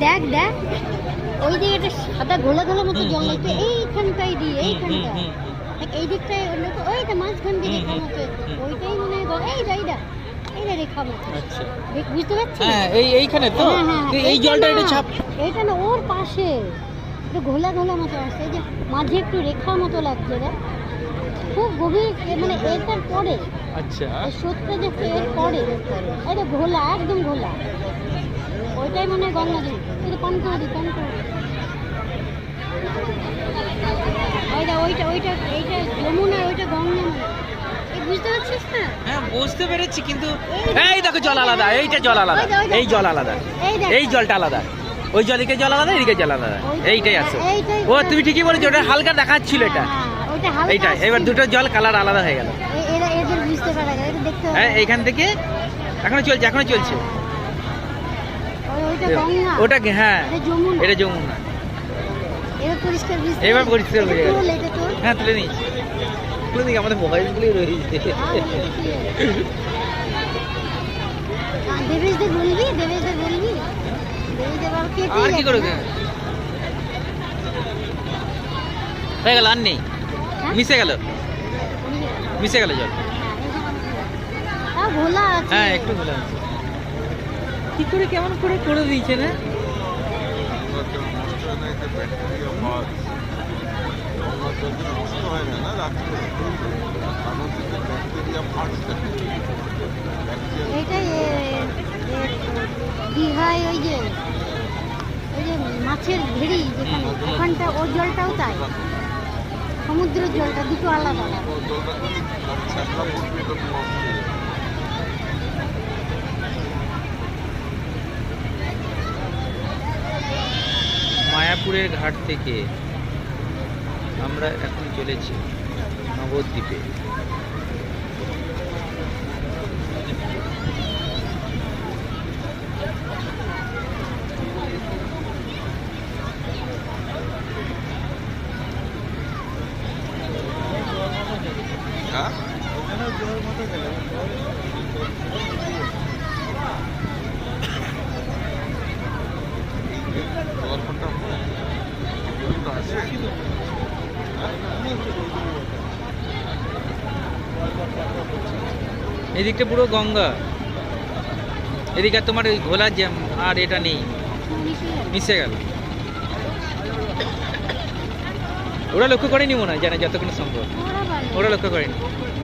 দেখ দেখ ওই যে এটা সাদা ঘোলা ঘোলা মতো জল লাগছে এইখানটাই দিয়ে এইখানটা এই দিকটায় ওইটা মাঝখান দিয়ে রেখা মতো ওইটাই মনে হয় এইটা রেখা মতো। আচ্ছা বুঝতে পারছিস? হ্যাঁ এইখানে তো এই এইটা জলটা এটা না, ছাপ এইটা না ওর পাশে একটু ঘোলা ঘোলা মতো আসছে এই যে মাঝে একটু রেখা মতো লাগছে রে খুব গভীর মানে এটার পরে আচ্ছা স্রোতটা যে এর পরে এটা ঘোলা একদম ঘোলা ওইটাই মনে হয় গঙ্গা নদী। এটা পান করে দিই ওইটা এইটা যমুনা ওইটা গঙ্গা নদী। বুঝতে পারছিস না? হ্যাঁ বুঝতে পেরেছি কিন্তু এই দেখো জল আলাদা এইটা জল আলাদা এই জল আলাদা এই জলটা আলাদা ওই জলকে জল আলাদা এদিকে জল আলাদা এইটাই আছে ও তুমি ঠিকই বলেছো ওটা হালকা দেখাচ্ছিল এটা এইটা এবার দুটো জল কালার আলাদা হয়ে গেল। এদের বুঝতে পারা গেল দেখতে হ্যাঁ এইখান থেকে এখনো চলছে ওইটা গঙ্গা ওটা হ্যাঁ এটা যমুনা এটা যমুনা এবার পরিষ্কার বুঝতে এবার পরিষ্কার হয়ে গেল। এটা তো হ্যাঁ তুলে নিয়েছি তুলে নিই আমাদের মোবাইলগুলোই রয়েছে। দেবেশদের বলবি আর কি করবে হয়ে গেল আর নেই মিশে গেল জল ভোলা আছে হ্যাঁ একটু ভোলা আছে কি করে কেমন করে দিয়েছে না এইটাই দীঘায় ওই যে মাছের ভেড়ি যেখানে ওখানটা ওর জলটাও তাই সমুদ্রের জলটা দুটো আলাদা মায়াপুরের ঘাট থেকে আমরা এখন চলেছি নবদ্বীপে। এদিকটা পুরো গঙ্গা এদিকে তোমার ওই ঘোলা জ্যাম আর এটা নেই মিশে গেল ওরা লক্ষ্য করেনি মনে হয় জানে যতক্ষণ সম্ভব ওরা লক্ষ্য করেনি।